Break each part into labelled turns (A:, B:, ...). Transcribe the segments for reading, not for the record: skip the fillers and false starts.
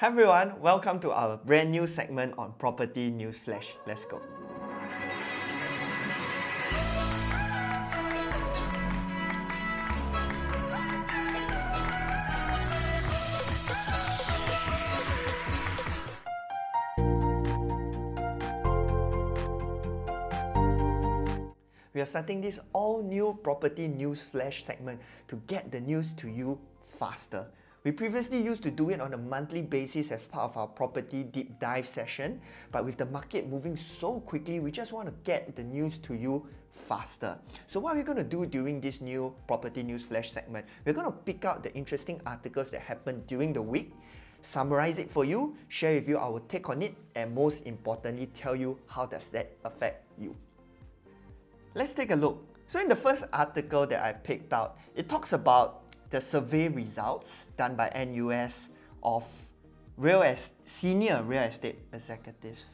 A: Hi everyone, welcome to our brand new segment on Property News Flash. Let's go. We are starting this all-new Property News Flash segment to get the news to you faster. We previously used to do it on a monthly basis as part of our property deep dive session, but with the market moving so quickly, we just want to get the news to you faster. So what we're going to do during this new Property News Flash segment, we're going to pick out the interesting articles that happened during the week, summarize it for you, share with you our take on it, and most importantly, tell you how does that affect you. Let's take a look. So in the first article that I picked out, it talks about the survey results done by NUS of senior real estate executives.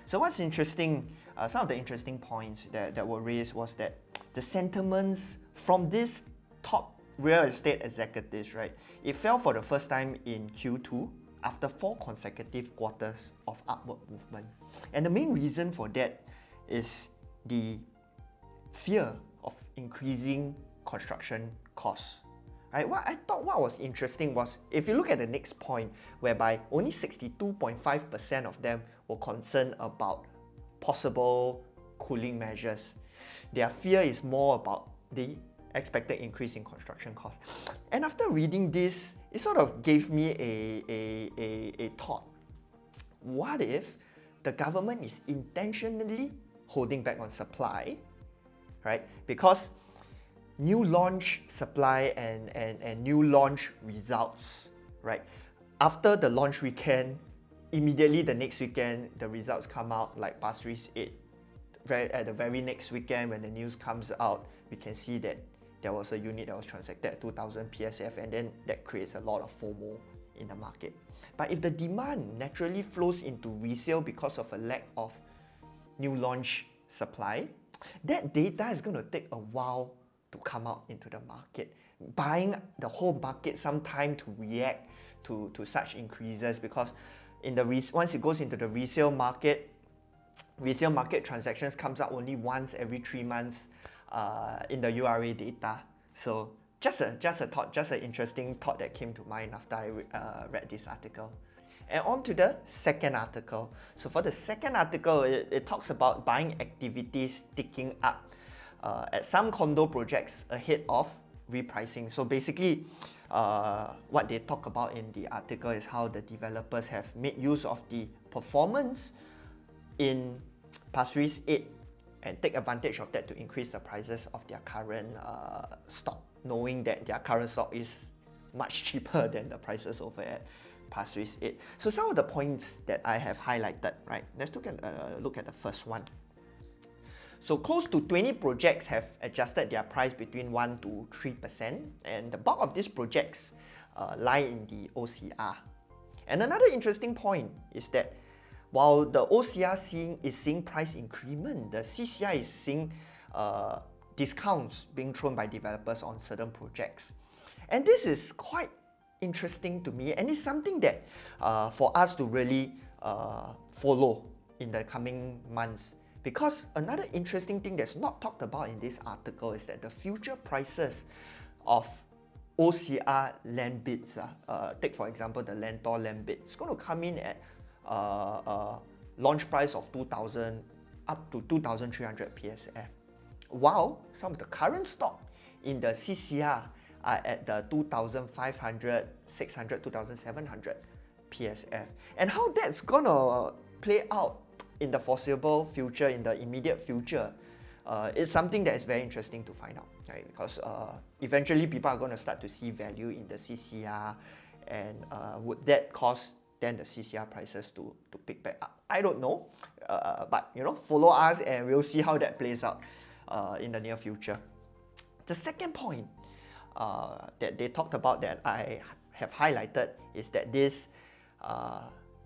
A: So what's interesting, some of the interesting points that were raised was that the sentiments from these top real estate executives, right, it fell for the first time in Q2 after 4 consecutive quarters of upward movement. And the main reason for that is the fear of increasing construction costs. Right? What I thought was interesting was if you look at the next point, whereby only 62.5% of them were concerned about possible cooling measures. Their fear is more about the expected increase in construction costs. And after reading this, it sort of gave me a thought. What if the government is intentionally holding back on supply, right? Because new launch supply and new launch results, right? After the launch weekend, immediately the next weekend, the results come out like Pasir Ris 8. At the very next weekend when the news comes out, we can see that there was a unit that was transacted at 2,000 PSF, and then that creates a lot of FOMO in the market. But if the demand naturally flows into resale because of a lack of new launch supply, that data is going to take a while to come out into the market, buying the whole market some time to react to such increases, because in the once it goes into the resale market transactions comes out only once every 3 months in the URA data. So just an interesting thought that came to mind after I read this article. And on to the second article. So for the second article, it talks about buying activities ticking up at some condo projects ahead of repricing. So basically, what they talk about in the article is how the developers have made use of the performance in Pasir Ris 8 and take advantage of that to increase the prices of their current stock, knowing that their current stock is much cheaper than the prices over at Pasir Ris 8. So some of the points that I have highlighted, right? Let's look at the first one. So close to 20 projects have adjusted their price between 1 to 3%, and the bulk of these projects lie in the OCR. And another interesting point is that while the OCR is seeing price increment, the CCI is seeing discounts being thrown by developers on certain projects. And this is quite interesting to me, and it's something that for us to really follow in the coming months. Because another interesting thing that's not talked about in this article is that the future prices of OCR land bids, take for example the Lentor land bid, it's going to come in at launch price of 2,000 up to 2,300 PSF, while some of the current stock in the CCR are at the 2,500, 600, 2,700 PSF. And how that's going to play out in the foreseeable future, in the immediate future, it's something that is very interesting to find out, right? Because eventually people are going to start to see value in the CCR, and would that cause then the CCR prices to pick back up? I don't know, but follow us and we'll see how that plays out in the near future. The second point that they talked about that I have highlighted is that this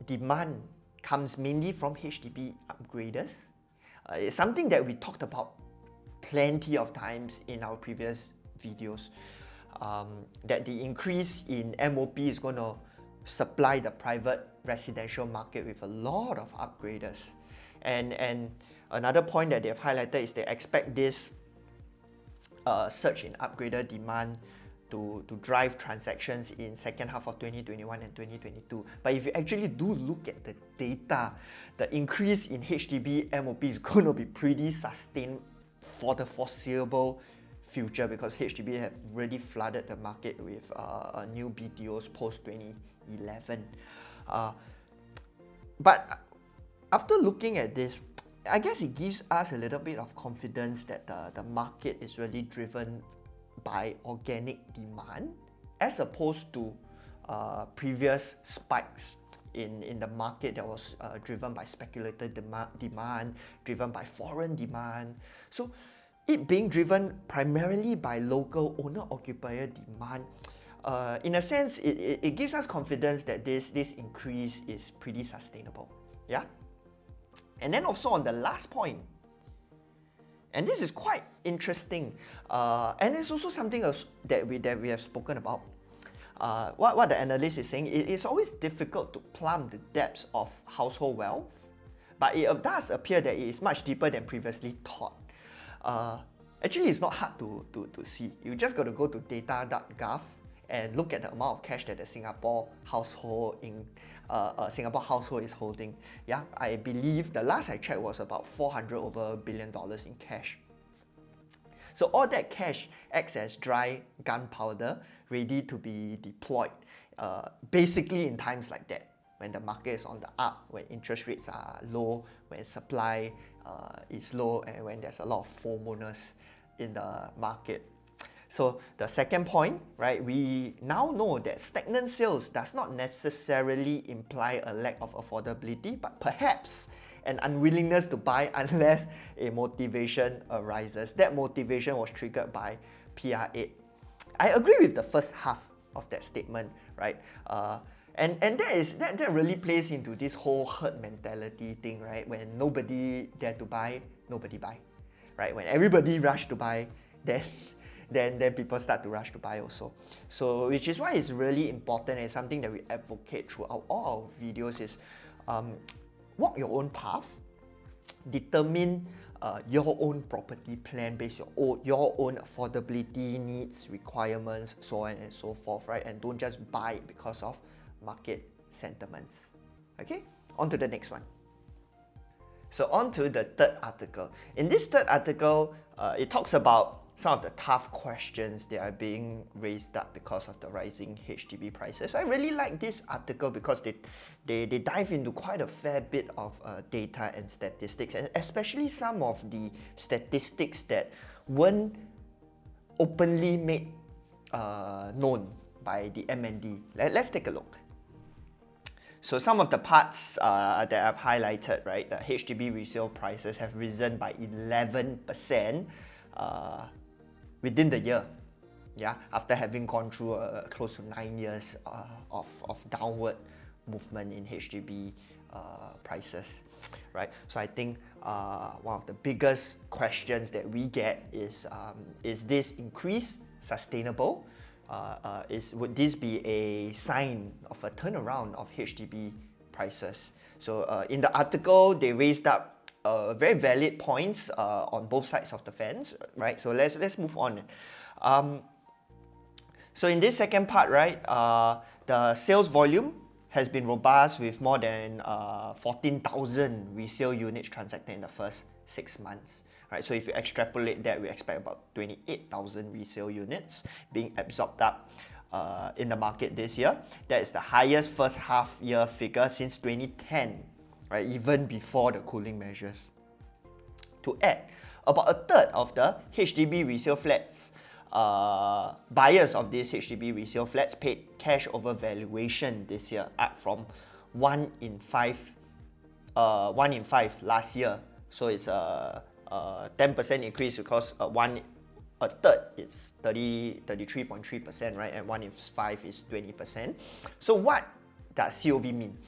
A: demand comes mainly from HDB upgraders. It's something that we talked about plenty of times in our previous videos, that the increase in MOP is going to supply the private residential market with a lot of upgraders. And another point that they've highlighted is they expect this surge in upgrader demand to drive transactions in second half of 2021 and 2022. But if you actually do look at the data, the increase in HDB MOP is going to be pretty sustained for the foreseeable future, because HDB have really flooded the market with new BTOs post 2011. But after looking at this, I guess it gives us a little bit of confidence that the market is really driven by organic demand, as opposed to previous spikes in the market that was driven by speculative demand, driven by foreign demand. So it being driven primarily by local owner-occupier demand, in a sense, it gives us confidence that this increase is pretty sustainable. Yeah. And then also on the last point, and this is quite interesting, and it's also something else that we have spoken about. What the analyst is saying, it's always difficult to plumb the depths of household wealth, but it does appear that it is much deeper than previously thought. Actually, it's not hard to see. You just got to go to data.gov and look at the amount of cash that the Singapore household is holding. Yeah, I believe the last I checked was about $400 billion in cash. So all that cash acts as dry gunpowder, ready to be deployed, basically in times like that, when the market is on the up, when interest rates are low, when supply is low, and when there's a lot of FOMO-ness in the market. So the second point, right, we now know that stagnant sales does not necessarily imply a lack of affordability, but perhaps an unwillingness to buy unless a motivation arises. That motivation was triggered by PR8. I agree with the first half of that statement, right? And that really plays into this whole herd mentality thing, right? When nobody dare to buy, nobody buy, right? When everybody rush to buy, then people start to rush to buy also. So which is why it's really important, and something that we advocate throughout all our videos is walk your own path, determine your own property plan based on your own affordability needs, requirements, so on and so forth, right? And don't just buy because of market sentiments. Okay, on to the next one. So on to the third article. In this third article, it talks about some of the tough questions that are being raised up because of the rising HDB prices. I really like this article because they dive into quite a fair bit of data and statistics, and especially some of the statistics that weren't openly made known by the MND. Let's take a look. So some of the parts that I've highlighted, right, the HDB resale prices have risen by 11% within the year, yeah, after having gone through close to 9 years of downward movement in HDB prices, right? So I think one of the biggest questions that we get is this increase sustainable? Would this be a sign of a turnaround of HDB prices? So in the article, they raised up very valid points on both sides of the fence, right? So let's move on. So in this second part, right, the sales volume has been robust with more than 14,000 resale units transacted in the first 6 months. Right, so if you extrapolate that, we expect about 28,000 resale units being absorbed up in the market this year. That is the highest first half year figure since 2010, right, even before the cooling measures. To add, about a third of the HDB resale flats, buyers of these HDB resale flats paid cash over valuation this year, up from 1 in 5 last year. So it's a 10% increase because a third is 33.3%, right? And 1 in 5 is 20%. So what does COV mean?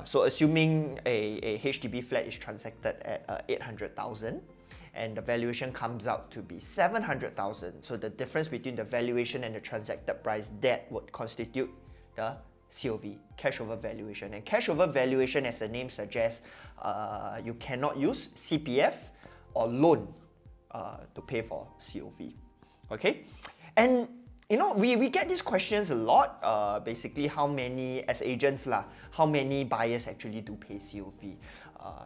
A: So assuming a HDB flat is transacted at 800,000 and the valuation comes out to be 700,000. So the difference between the valuation and the transacted price, that would constitute the COV, cash over valuation. And cash over valuation, as the name suggests, you cannot use CPF or loan to pay for COV. Okay? And you know, we get these questions a lot. Basically, how many, as agents lah, how many buyers actually do pay COV?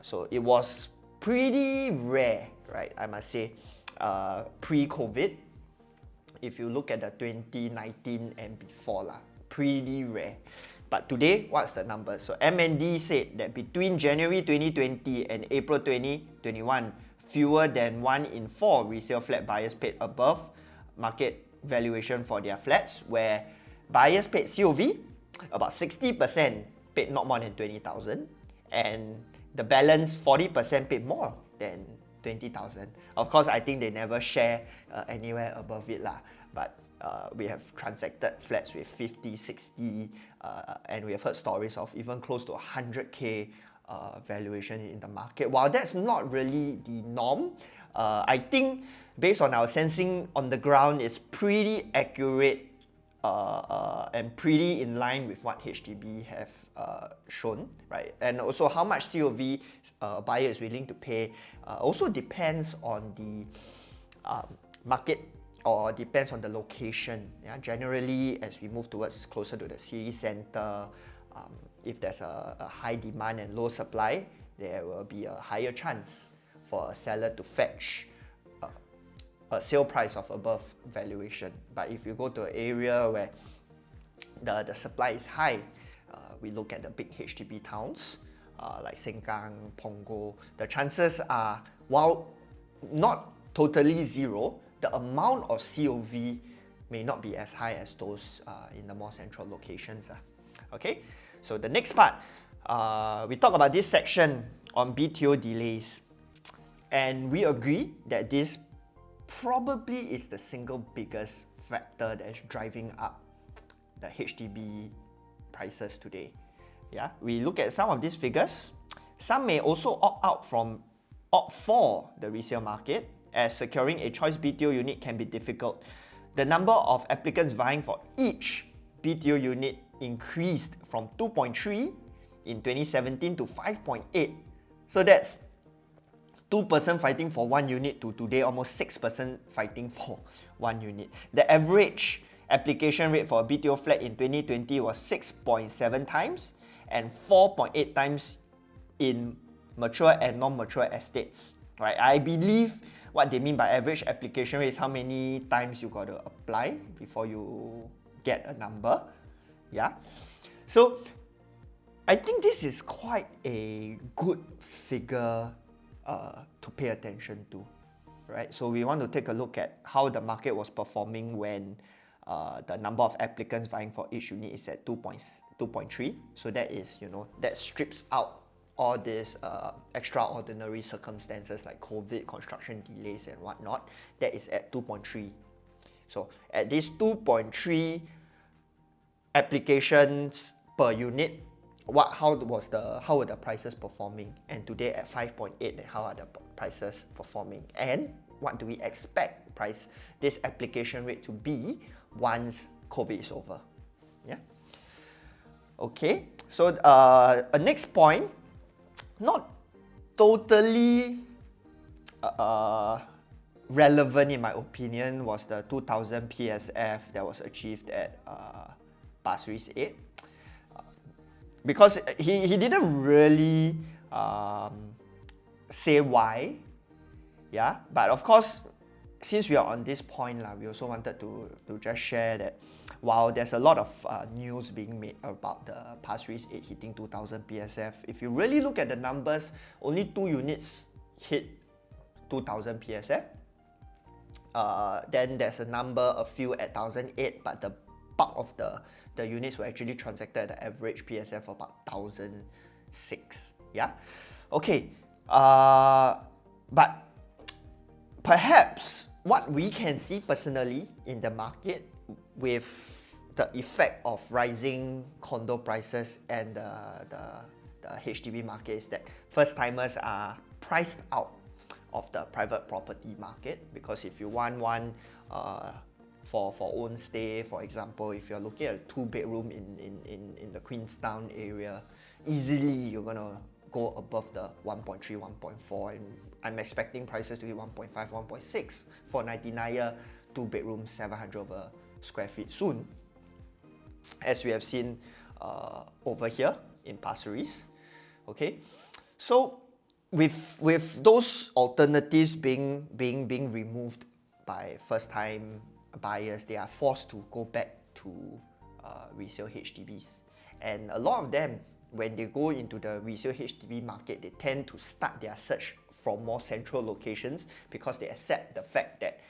A: So it was pretty rare, right? I must say, pre-COVID. If you look at the 2019 and before lah, pretty rare. But today, what's the number? So MND said that between January 2020 and April 2021, fewer than 1 in 4 resale flat buyers paid above market valuation for their flats, where buyers paid COV, about 60% paid not more than 20,000, and the balance 40% paid more than 20,000. Of course, I think they never share anywhere above it lah, but we have transacted flats with 50, 60, and we have heard stories of even close to 100k valuation in the market. While that's not really the norm, I think based on our sensing on the ground, it's pretty accurate and pretty in line with what HDB have shown, right? And also how much COV buyer is willing to pay also depends on the market, or depends on the location. Yeah? Generally, as we move towards closer to the city center, if there's a high demand and low supply, there will be a higher chance for a seller to fetch a sale price of above valuation. But if you go to an area where the supply is high, we look at the big HDB towns like Sengkang, Punggol, the chances are, while not totally zero, the amount of COV may not be as high as those in the more central locations. Okay, so the next part, we talk about this section on BTO delays, and we agree that this probably is the single biggest factor that is driving up the HDB prices today. Yeah, we look at some of these figures. Some may also opt for the resale market, as securing a choice BTO unit can be difficult. The number of applicants vying for each BTO unit increased from 2.3 in 2017 to 5.8. So that's 2% fighting for 1 unit to today almost 6% fighting for 1 unit. The average application rate for a BTO flat in 2020 was 6.7 times and 4.8 times in mature and non-mature estates. Right? I believe what they mean by average application rate is how many times you got to apply before you get a number. Yeah. So I think this is quite a good figure to pay attention to, right? So we want to take a look at how the market was performing when the number of applicants vying for each unit is at 2.3. So that is, you know, that strips out all these extraordinary circumstances like COVID, construction delays and whatnot. That is at 2.3. So at this 2.3 applications per unit, how were the prices performing? And today at 5.8, how are the prices performing? And what do we expect this application rate to be once COVID is over? Yeah. Okay. So a next point, not totally relevant in my opinion, was the 2000 PSF that was achieved at Pasir Ris 8. Because he didn't really say why, yeah. But of course, since we are on this point, we also wanted to just share that while there's a lot of news being made about the Pasir Ris 8 hitting 2000 PSF, if you really look at the numbers, only 2 units hit 2000 PSF. Then there's a few at 1008, but the bulk of the units were actually transacted at the average PSF of about 1006. Yeah, okay. But perhaps what we can see personally in the market with the effect of rising condo prices and the HDB market is that first-timers are priced out of the private property market, because if you want one for own stay. For example, if you're looking at a 2-bedroom in the Queenstown area, easily you're gonna go above the 1.3, 1.4, and I'm expecting prices to hit 1.5, 1.6 for 99-year 2-bedroom, 700 over square feet soon, as we have seen over here in Pasir Ris. Okay, so with those alternatives being removed by first-time buyers, they are forced to go back to resale HDBs, and a lot of them, when they go into the resale HDB market, they tend to start their search from more central locations because they accept the fact that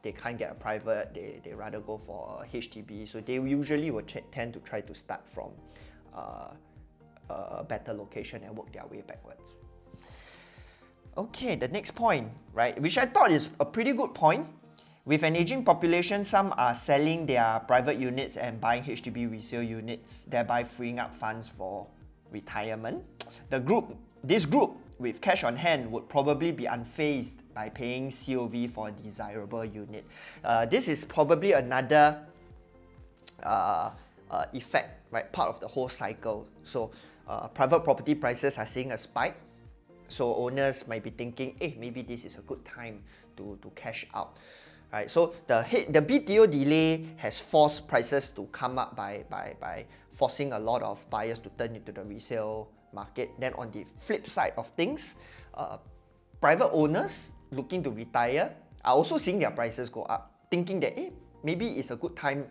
A: they can't get a private, they rather go for a HDB. So they usually will tend to try to start from a better location and work their way backwards. Okay, the next point, right, which I thought is a pretty good point. With an aging population, some are selling their private units and buying HDB resale units, thereby freeing up funds for retirement. This group with cash on hand would probably be unfazed by paying COV for a desirable unit. This is probably another effect, right, part of the whole cycle. So private property prices are seeing a spike. So owners might be thinking, hey, maybe this is a good time to cash out. Right, so the BTO delay has forced prices to come up by forcing a lot of buyers to turn into the resale market. Then on the flip side of things, private owners looking to retire are also seeing their prices go up, thinking that maybe it's a good time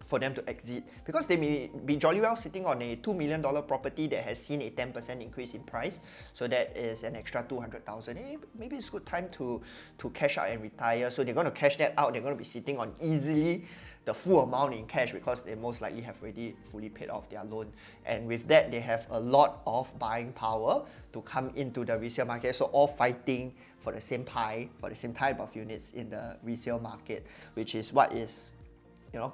A: for them to exit, because they may be jolly well sitting on a $2 million property that has seen a 10% increase in price. So that is an extra 200,000. Maybe it's a good time to cash out and retire. So they're going to cash that out. They're going to be sitting on easily the full amount in cash because they most likely have already fully paid off their loan. And with that, they have a lot of buying power to come into the resale market. So all fighting for the same pie, for the same type of units in the resale market, which is what is,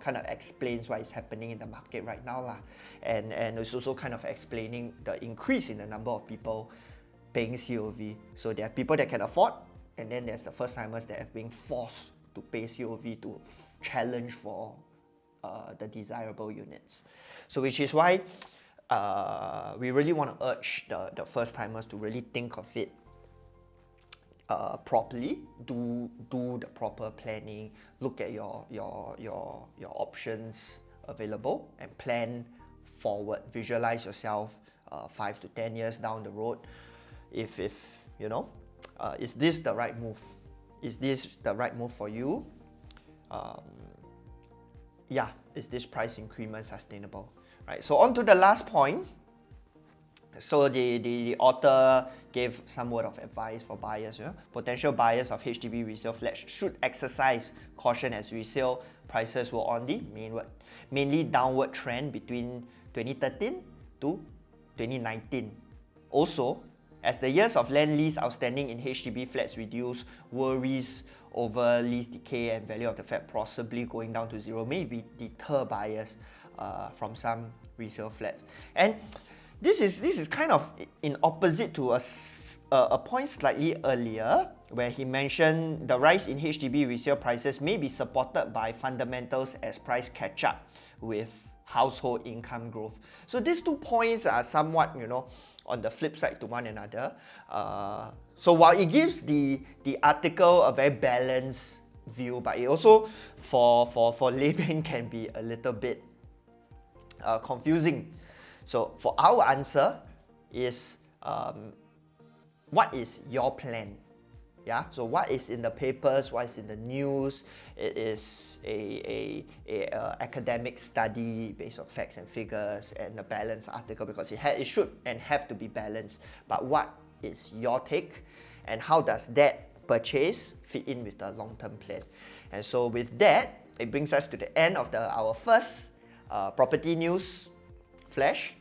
A: kind of explains what is happening in the market right now lah. And it's also kind of explaining the increase in the number of people paying COV. So there are people that can afford, and then there's the first timers that have been forced to pay COV to challenge for the desirable units. So which is why we really want to urge the first timers to really think of it properly, do the proper planning, look at your options available and plan forward. Visualize yourself 5 to 10 years down the road. If is this the right move? Is this the right move for you? Is this price increment sustainable? Right. So on to the last point. So the author gave some word of advice for buyers. Potential buyers of HDB resale flats should exercise caution as resale prices were on the mainly downward trend between 2013 to 2019. Also, as the years of land lease outstanding in HDB flats reduce, worries over lease decay and value of the flat possibly going down to zero may deter buyers from some resale flats. And this is kind of in opposite to a point slightly earlier, where he mentioned the rise in HDB resale prices may be supported by fundamentals as price catch up with household income growth. So these 2 points are somewhat, on the flip side to one another. So while it gives the article a very balanced view, but it also for laymen can be a little bit confusing. So for our answer is, what is your plan? Yeah. So what is in the papers? What is in the news? It is a academic study based on facts and figures and a balanced article because it should and have to be balanced. But what is your take, and how does that purchase fit in with the long-term plan? And so with that, it brings us to the end of our first property news flash.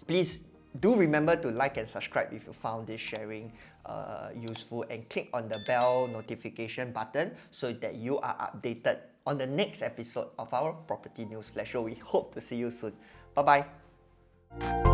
A: Please do remember to like and subscribe if you found this sharing useful, and click on the bell notification button so that you are updated on the next episode of our Property News Flash show. We hope to see you soon. Bye-bye.